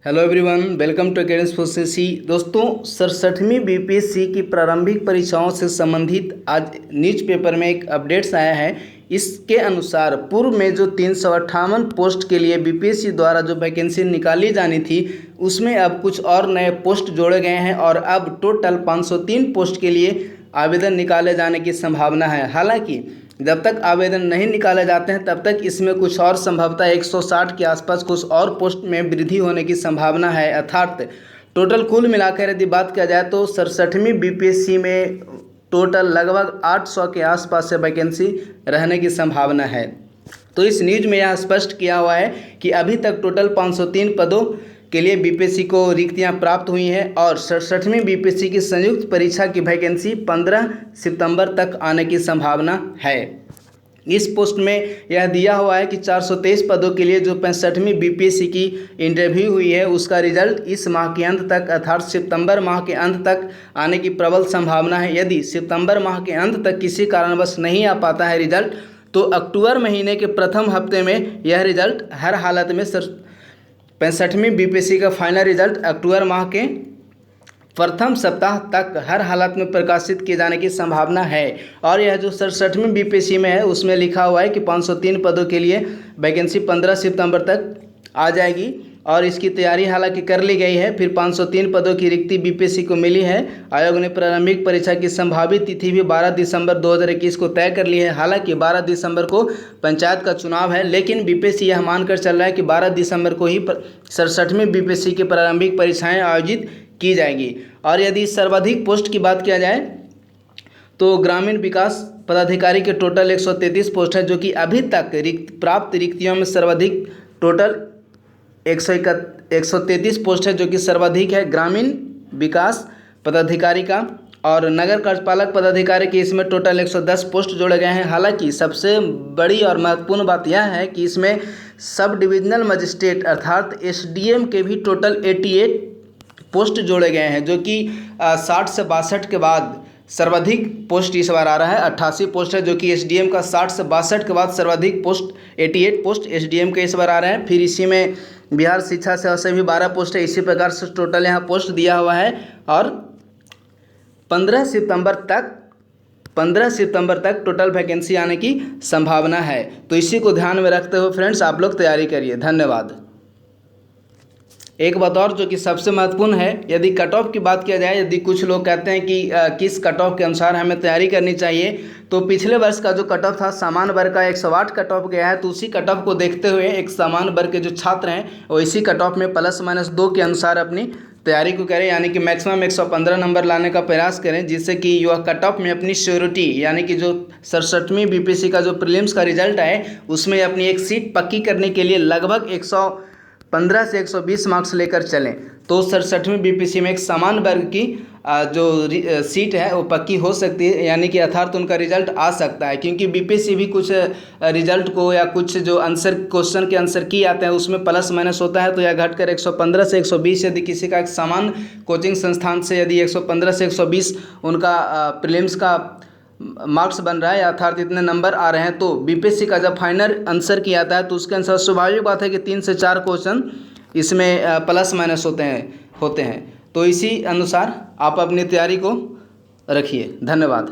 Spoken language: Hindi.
Hello everyone, welcome to academy for C. दोस्तों, 67वीं बीपीएससी की प्रारंभिक परीक्षाओं से संबंधित आज न्यूज पेपर में एक अपडेट्स आया है। इसके अनुसार पूर्व में जो 358 पोस्ट के लिए बीपीएससी द्वारा जो वैकेंसी निकाली जानी थी, उसमें अब कुछ और नए पोस्ट जोड़े गए हैं और अब टोटल 503 पोस्ट के लिए आवेदन निकाले जाने की संभावना है। हालांकि जब तक आवेदन नहीं निकाले जाते हैं तब तक इसमें कुछ और संभवतः 160 के आसपास कुछ और पोस्ट में वृद्धि होने की संभावना है। अर्थात टोटल कुल मिलाकर यदि बात किया जाए तो 67वीं बीपीएससी में टोटल लगभग 800 के आसपास से वैकेंसी रहने की संभावना है। तो इस न्यूज में यह स्पष्ट किया हुआ है कि अभी तक टोटल 503 पदों के लिए बीपीएससी को रिक्तियां प्राप्त हुई हैं और 67वीं बीपीएससी की संयुक्त परीक्षा की वैकेंसी 15 सितंबर तक आने की संभावना है। इस पोस्ट में यह दिया हुआ है कि 423 पदों के लिए जो 65वीं बीपीएससी की इंटरव्यू हुई है उसका रिजल्ट इस माह के अंत तक अर्थात सितंबर माह के अंत तक आने की प्रबल संभावना है। यदि सितंबर माह के अंत तक किसी कारणवश नहीं आ पाता है रिजल्ट, तो अक्टूबर महीने के प्रथम हफ्ते में यह रिजल्ट हर हालत में 65वीं बीपीएससी का फाइनल रिजल्ट अक्टूबर माह के प्रथम सप्ताह तक हर हालत में प्रकाशित किए जाने की संभावना है। और यह जो 67वीं बीपीएससी में है उसमें लिखा हुआ है कि 503 पदों के लिए वैकेंसी 15 सितंबर तक आ जाएगी और इसकी तैयारी हालांकि कर ली गई है। फिर 503 पदों की रिक्ति बीपीएससी को मिली है। आयोग ने प्रारंभिक परीक्षा की संभावित तिथि भी 12 दिसंबर 2021 को तय कर ली है। हालांकि 12 दिसंबर को पंचायत का चुनाव है, लेकिन बीपीएससी यह मानकर चल रहा है कि 12 दिसंबर को ही 67वीं बीपीएससी की प्रारंभिक परीक्षाएँ आयोजित की जाएंगी। और यदि सर्वाधिक पोस्ट की बात किया जाए तो ग्रामीण विकास पदाधिकारी के टोटल 133 पोस्ट है, जो कि अभी तक प्राप्त रिक्तियों में सर्वाधिक टोटल 133 पोस्ट है, जो कि सर्वाधिक है ग्रामीण विकास पदाधिकारी का। और नगर कार्यपालक पदाधिकारी के इसमें टोटल 110 पोस्ट जोड़े गए हैं। हालांकि सबसे बड़ी और महत्वपूर्ण बात यह है कि इसमें सब डिविजनल मजिस्ट्रेट अर्थात एसडीएम के भी टोटल 88 पोस्ट जोड़े गए हैं, जो कि 60 से 62 के बाद सर्वाधिक पोस्ट इस बार आ रहा है। 88 पोस्ट है, जो कि एसडीएम का 60 से 62 के बाद सर्वाधिक पोस्ट 88 पोस्ट एसडीएम के इस बार आ रहे हैं। फिर इसी में बिहार शिक्षा सेवा से भी 12 पोस्ट है। इसी प्रकार से टोटल यहाँ पोस्ट दिया हुआ है और 15 सितंबर तक टोटल वैकेंसी आने की संभावना है। तो इसी को ध्यान में रखते हुए फ्रेंड्स आप लोग तैयारी करिए। धन्यवाद। एक बात और जो कि सबसे महत्वपूर्ण है, यदि कट ऑफ की बात किया जाए, यदि कुछ लोग कहते हैं कि किस कट ऑफ के अनुसार हमें तैयारी करनी चाहिए, तो पिछले वर्ष का जो कट ऑफ था सामान्य वर्ग का 108 कट ऑफ गया है। तो उसी कट ऑफ को देखते हुए एक सामान्य वर्ग के जो छात्र हैं वो इसी कट ऑफ में ±2 के अनुसार अपनी तैयारी को करें, यानी कि मैक्सिमम 115 नंबर लाने का प्रयास करें, जिससे कि यह कट ऑफ में अपनी श्योरिटी यानी कि जो 67वीं बीपीएससी का जो प्रीलिम्स का रिजल्ट है उसमें अपनी एक सीट पक्की करने के लिए लगभग 115 से 120 मार्क्स लेकर चलें। तो 67वीं बीपीएससी में एक समान वर्ग की जो सीट है वो पक्की हो सकती है, यानी कि अर्थात उनका रिजल्ट आ सकता है। क्योंकि बीपीएससी भी कुछ रिजल्ट को या कुछ जो आंसर क्वेश्चन के आंसर की आते हैं उसमें प्लस माइनस होता है। तो यह घटकर 115 से 120 यदि किसी का एक समान कोचिंग संस्थान से यदि 115 से 120 उनका प्रीलिम्स का मार्क्स बन रहा है अर्थात इतने नंबर आ रहे हैं, तो बीपीएससी का जब फाइनल आंसर किया जाता है तो उसके अनुसार स्वाभाविक बात है कि 3 से 4 क्वेश्चन इसमें प्लस माइनस होते हैं। तो इसी अनुसार आप अपनी तैयारी को रखिए। धन्यवाद।